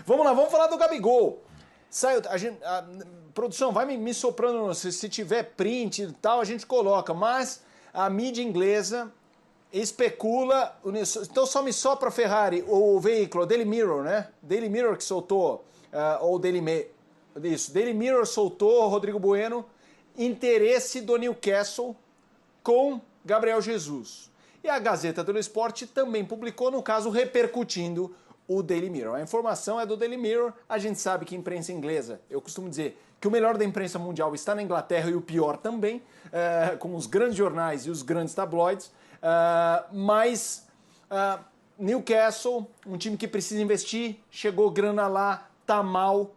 Vamos lá, vamos falar do Gabigol. Saiu, a produção, vai me soprando, se tiver print e tal, a gente coloca, mas a mídia inglesa especula, então só me sopra Ferrari, o veículo, o Daily Mirror, né? Daily Mirror que soltou, ou Daily Mirror soltou, Rodrigo Bueno, interesse do Newcastle com Gabriel Jesus. E a Gazeta dello Sport também publicou, no caso, repercutindo o Daily Mirror. A informação é do Daily Mirror, a gente sabe que a imprensa inglesa, eu costumo dizer que o melhor da imprensa mundial está na Inglaterra e o pior também, com os grandes jornais e os grandes tabloides, mas Newcastle, um time que precisa investir, chegou grana lá, tá mal.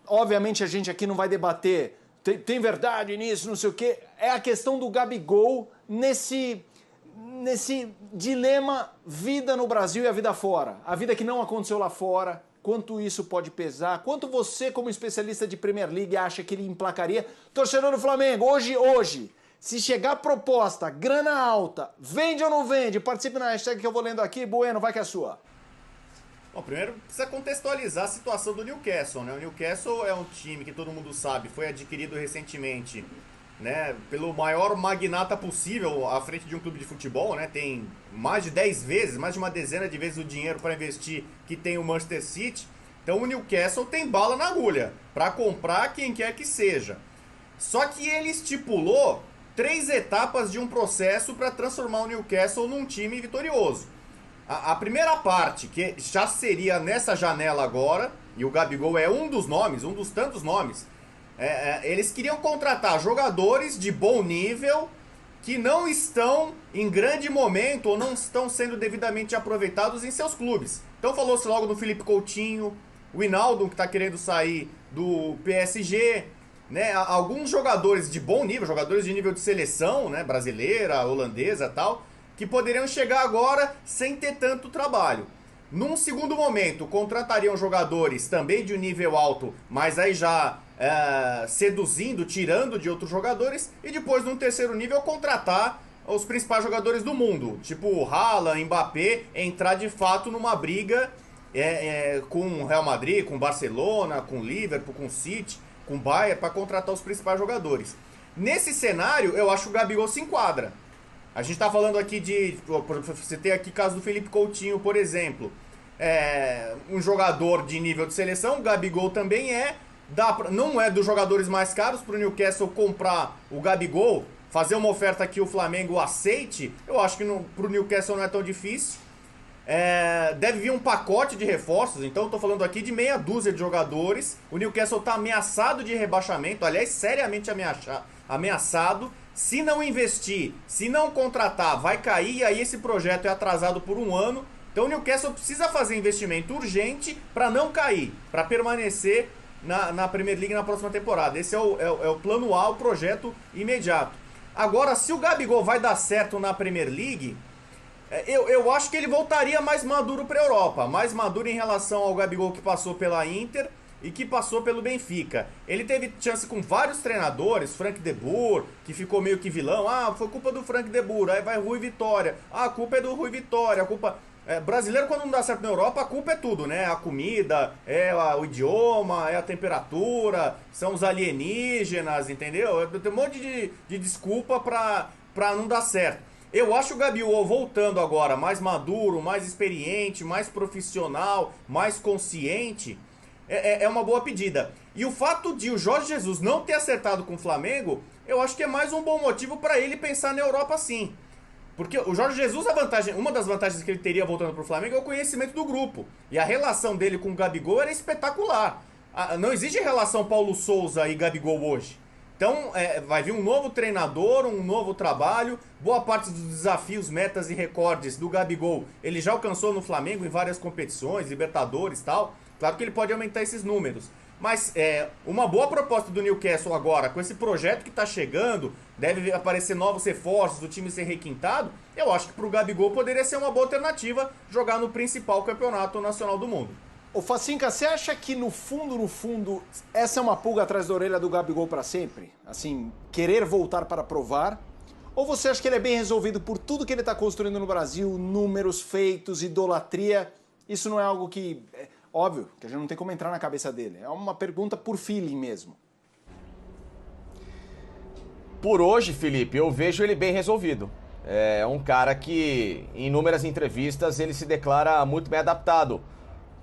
Obviamente a gente aqui não vai debater, tem verdade nisso, não sei o quê, é a questão do Gabigol nesse dilema vida no Brasil e a vida fora. A vida que não aconteceu lá fora, quanto isso pode pesar, quanto você, como especialista de Premier League, acha que ele emplacaria. Torcedor do Flamengo, hoje, se chegar proposta, grana alta, vende ou não vende? Participe na hashtag que eu vou lendo aqui. Bueno, vai que é sua. Bom, primeiro precisa contextualizar a situação do Newcastle, né? O Newcastle é um time que todo mundo sabe, foi adquirido recentemente, né, pelo maior magnata possível à frente de um clube de futebol, né? Tem mais de 10 vezes, mais de uma dezena de vezes o dinheiro para investir que tem o Manchester City. Então o Newcastle tem bala na agulha para comprar quem quer que seja. Só que ele estipulou 3 etapas de um processo para transformar o Newcastle num time vitorioso. A primeira parte, que já seria nessa janela agora, e o Gabigol é um dos nomes, um dos tantos nomes, eles queriam contratar jogadores de bom nível que não estão em grande momento ou não estão sendo devidamente aproveitados em seus clubes. Então falou-se logo do Felipe Coutinho, o Wijnaldum, que está querendo sair do PSG, né? Alguns jogadores de bom nível, jogadores de nível de seleção, né, brasileira, holandesa e tal, que poderiam chegar agora sem ter tanto trabalho. Num segundo momento, contratariam jogadores também de um nível alto, mas aí já seduzindo, tirando de outros jogadores, e depois, num terceiro nível, contratar os principais jogadores do mundo, tipo o Haaland, Mbappé, entrar de fato numa briga com o Real Madrid, com o Barcelona, com o Liverpool, com o City, com o Bayern, para contratar os principais jogadores. Nesse cenário, eu acho que o Gabigol se enquadra. A gente tá falando aqui você tem aqui o caso do Felipe Coutinho, por exemplo. Um jogador de nível de seleção, o Gabigol também não é dos jogadores mais caros para o Newcastle comprar o Gabigol, fazer uma oferta que o Flamengo aceite. Eu acho que para o Newcastle não é tão difícil. Deve vir um pacote de reforços, então eu tô falando aqui de meia dúzia de jogadores. O Newcastle tá ameaçado de rebaixamento, aliás, seriamente ameaçado. Se não investir, se não contratar, vai cair, e aí esse projeto é atrasado por um ano. Então o Newcastle precisa fazer investimento urgente para não cair, para permanecer na Premier League na próxima temporada. Esse é o plano A, o projeto imediato. Agora, se o Gabigol vai dar certo na Premier League, eu acho que ele voltaria mais maduro para a Europa, mais maduro em relação ao Gabigol que passou pela Inter e que passou pelo Benfica. Ele teve chance com vários treinadores, Frank de Boer, que ficou meio que vilão. Foi culpa do Frank de Boer, aí vai Rui Vitória. A culpa é do Rui Vitória, a culpa... brasileiro, quando não dá certo na Europa, a culpa é tudo, né? A comida, o idioma, a temperatura, são os alienígenas, entendeu? Tem um monte de desculpa pra não dar certo. Eu acho o Gabigol voltando agora mais maduro, mais experiente, mais profissional, mais consciente, é uma boa pedida. E o fato de o Jorge Jesus não ter acertado com o Flamengo, eu acho que é mais um bom motivo para ele pensar na Europa sim. Porque o Jorge Jesus, uma das vantagens que ele teria voltando pro Flamengo é o conhecimento do grupo. E a relação dele com o Gabigol era espetacular. Não existe relação Paulo Souza e Gabigol hoje. Então vai vir um novo treinador, um novo trabalho. Boa parte dos desafios, metas e recordes do Gabigol ele já alcançou no Flamengo em várias competições, Libertadores e tal. Claro que ele pode aumentar esses números. Mas uma boa proposta do Newcastle agora, com esse projeto que está chegando, deve aparecer novos reforços, o time ser requintado, eu acho que para o Gabigol poderia ser uma boa alternativa jogar no principal campeonato nacional do mundo. Ô Facinca, você acha que no fundo, essa é uma pulga atrás da orelha do Gabigol para sempre? Assim, querer voltar para provar? Ou você acha que ele é bem resolvido por tudo que ele está construindo no Brasil, números feitos, idolatria? Isso não é algo que... Óbvio que a gente não tem como entrar na cabeça dele. É uma pergunta por feeling mesmo. Por hoje, Felipe, eu vejo ele bem resolvido. É um cara que, em inúmeras entrevistas, ele se declara muito bem adaptado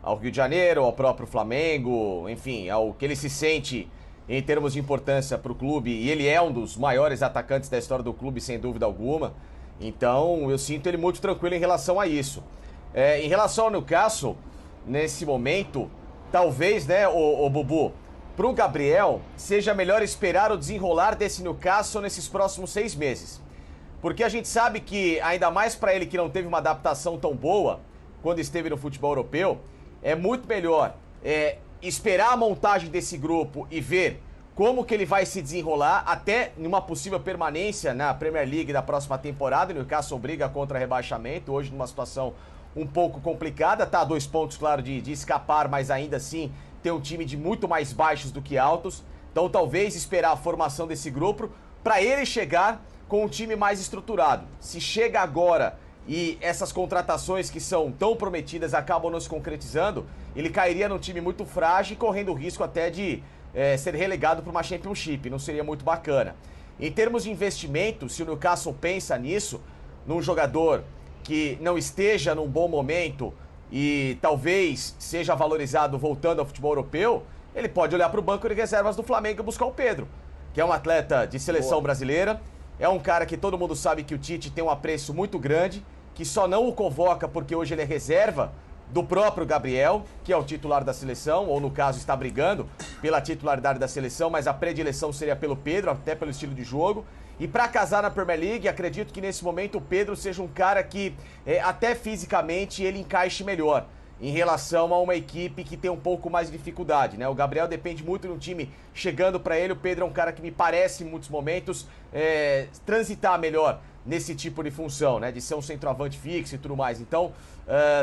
ao Rio de Janeiro, ao próprio Flamengo, enfim, ao que ele se sente em termos de importância para o clube. E ele é um dos maiores atacantes da história do clube, sem dúvida alguma. Então, eu sinto ele muito tranquilo em relação a isso. Em relação ao Newcastle, nesse momento, talvez, né, o Bubu, para o Gabriel, seja melhor esperar o desenrolar desse Newcastle nesses próximos 6 meses. Porque a gente sabe que, ainda mais para ele que não teve uma adaptação tão boa quando esteve no futebol europeu, é muito melhor esperar a montagem desse grupo e ver como que ele vai se desenrolar até numa possível permanência na Premier League da próxima temporada. O Newcastle briga contra rebaixamento, hoje numa situação um pouco complicada, tá a 2 pontos, claro, de escapar, mas ainda assim tem um time de muito mais baixos do que altos. Então talvez esperar a formação desse grupo para ele chegar com um time mais estruturado. Se chega agora e essas contratações que são tão prometidas acabam não se concretizando, ele cairia num time muito frágil e correndo o risco até de ser relegado para uma Championship. Não seria muito bacana. Em termos de investimento, se o Newcastle pensa nisso, num jogador que não esteja num bom momento e talvez seja valorizado voltando ao futebol europeu, ele pode olhar para o banco de reservas do Flamengo e buscar o Pedro, que é um atleta de seleção brasileira. É um cara que todo mundo sabe que o Tite tem um apreço muito grande, que só não o convoca porque hoje ele é reserva do próprio Gabriel, que é o titular da seleção, ou no caso está brigando pela titularidade da seleção, mas a predileção seria pelo Pedro, até pelo estilo de jogo. E para casar na Premier League, acredito que nesse momento o Pedro seja um cara que até fisicamente ele encaixe melhor em relação a uma equipe que tem um pouco mais de dificuldade, né? O Gabriel depende muito de um time chegando para ele. O Pedro é um cara que me parece, em muitos momentos, transitar melhor nesse tipo de função, né? De ser um centroavante fixo e tudo mais. Então,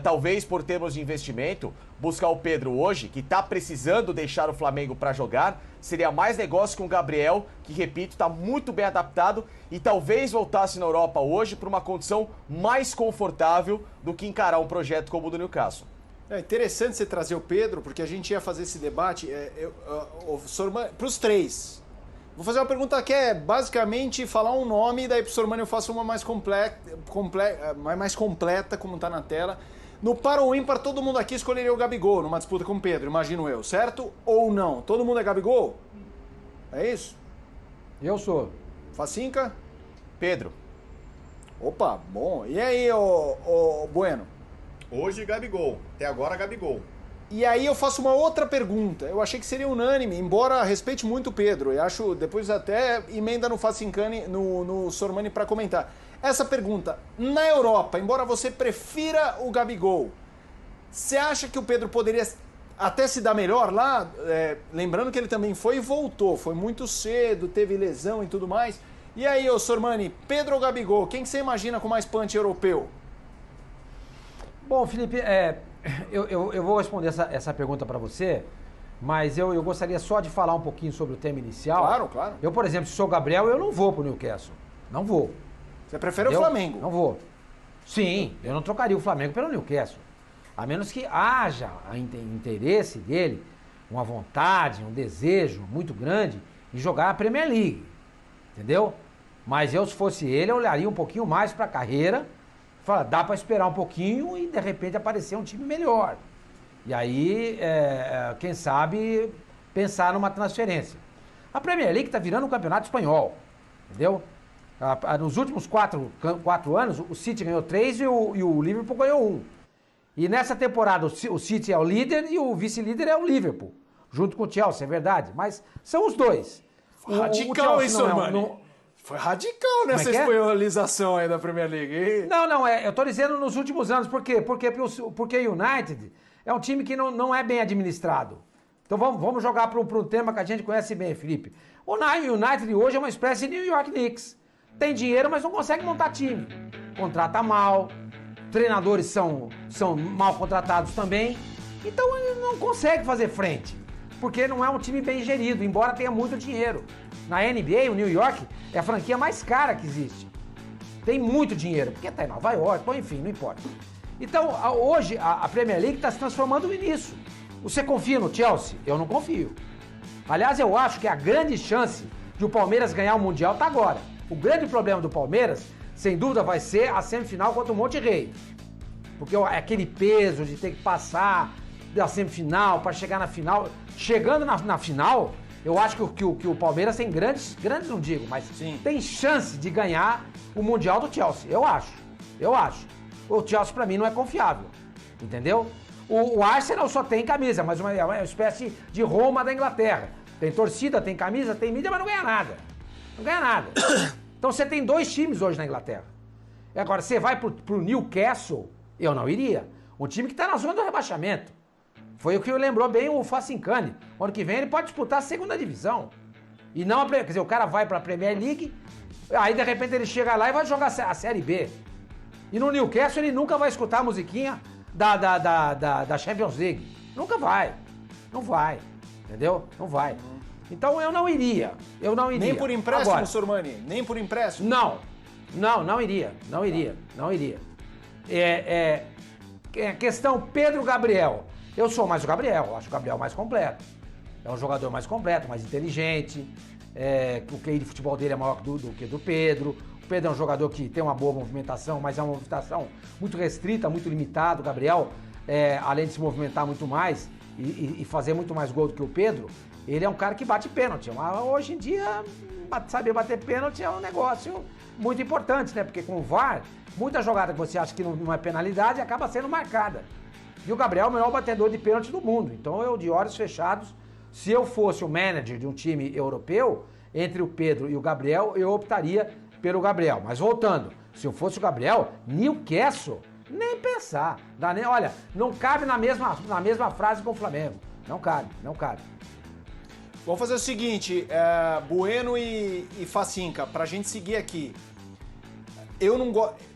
talvez por termos de investimento, buscar o Pedro hoje, que tá precisando deixar o Flamengo para jogar, seria mais negócio que o Gabriel, que, repito, tá muito bem adaptado e talvez voltasse na Europa hoje para uma condição mais confortável do que encarar um projeto como o do Newcastle. É interessante você trazer o Pedro, porque a gente ia fazer esse debate para os três. Vou fazer uma pergunta que é basicamente falar um nome, e daí para o Sormani eu faço uma mais completa, como está na tela. No par ou ímpar, todo mundo aqui escolheria o Gabigol numa disputa com o Pedro, imagino eu, certo? Ou não? Todo mundo é Gabigol? É isso? Eu sou. Facinca? Pedro. Opa, bom. E aí, ô Bueno? Hoje, Gabigol. Até agora, Gabigol. E aí eu faço uma outra pergunta. Eu achei que seria unânime, embora respeite muito o Pedro. Eu acho, depois até emenda no Facincani, no Sormani para comentar. Essa pergunta, na Europa, embora você prefira o Gabigol, você acha que o Pedro poderia até se dar melhor lá? Lembrando que ele também foi e voltou. Foi muito cedo, teve lesão e tudo mais. E aí, ô Sormani, Pedro ou Gabigol, quem que você imagina com mais punch europeu? Bom, Felipe, eu vou responder essa pergunta para você, mas eu gostaria só de falar um pouquinho sobre o tema inicial. Claro, claro. Eu, por exemplo, se sou o Gabriel, eu não vou pro Newcastle. Não vou. Você prefere o Flamengo? Não vou. Sim, eu não trocaria o Flamengo pelo Newcastle. A menos que haja interesse dele, uma vontade, um desejo muito grande em jogar a Premier League. Entendeu? Mas eu, se fosse ele, eu olharia um pouquinho mais para a carreira. Fala, dá para esperar um pouquinho e de repente aparecer um time melhor. E aí, quem sabe, pensar numa transferência. A Premier League está virando um campeonato espanhol, entendeu? Nos últimos 4 anos, o City ganhou 3 e o Liverpool ganhou 1. E nessa temporada o City é o líder e o vice-líder é o Liverpool, junto com o Chelsea, é verdade. Mas são os dois. Radical isso, mano. Foi radical nessa espanholização aí da Premier League. Não, eu tô dizendo nos últimos anos. Por quê? Porque o United é um time que não é bem administrado. Então vamos jogar para um tema que a gente conhece bem, Felipe. O United hoje é uma espécie de New York Knicks. Tem dinheiro, mas não consegue montar time. Contrata mal, treinadores são mal contratados também. Então ele não consegue fazer frente, porque não é um time bem gerido, embora tenha muito dinheiro. Na NBA, o New York é a franquia mais cara que existe. Tem muito dinheiro, porque está em Nova York, bom, enfim, não importa. Então, hoje, a Premier League está se transformando nisso. Você confia no Chelsea? Eu não confio. Aliás, eu acho que a grande chance de o Palmeiras ganhar o Mundial está agora. O grande problema do Palmeiras, sem dúvida, vai ser a semifinal contra o Monte Rei. Porque aquele peso de ter que passar da semifinal para chegar na final. Chegando na final, eu acho que o Palmeiras tem grandes não digo, mas Sim. tem chance de ganhar o Mundial do Chelsea. Eu acho. O Chelsea pra mim não é confiável, entendeu? O Arsenal só tem camisa, mas é uma espécie de Roma da Inglaterra. Tem torcida, tem camisa, tem mídia, mas não ganha nada. Não ganha nada. Então você tem 2 times hoje na Inglaterra. E agora, você vai pro Newcastle, eu não iria. Um time que tá na zona do rebaixamento. Foi o que lembrou bem o Facincani. Ano que vem ele pode disputar a segunda divisão. E não quer dizer, o cara vai pra Premier League, aí de repente ele chega lá e vai jogar a Série B. E no Newcastle ele nunca vai escutar a musiquinha da Champions League. Nunca vai. Não vai. Entendeu? Não vai. Então eu não iria. Nem por empréstimo, Agora, Sormani? Nem por empréstimo? Não iria. Questão Pedro Gabriel. Eu sou mais o Gabriel, acho o Gabriel mais completo. É um jogador mais completo, mais inteligente. O QI de futebol dele é maior do que do Pedro. O Pedro é um jogador que tem uma boa movimentação, mas é uma movimentação muito restrita, muito limitada. O Gabriel, além de se movimentar muito mais e fazer muito mais gol do que o Pedro, ele é um cara que bate pênalti. Hoje em dia, saber bater pênalti é um negócio muito importante, né? Porque com o VAR, muita jogada que você acha que não é penalidade acaba sendo marcada. E o Gabriel é o melhor batedor de pênalti do mundo. Então eu, de olhos fechados, se eu fosse o manager de um time europeu, entre o Pedro e o Gabriel, eu optaria pelo Gabriel. Mas voltando, se eu fosse o Gabriel, Newcastle, nem pensar. Olha, não cabe na mesma frase com o Flamengo. Não cabe. Vamos fazer o seguinte, Bueno e Facinca, pra gente seguir aqui. Eu não gosto...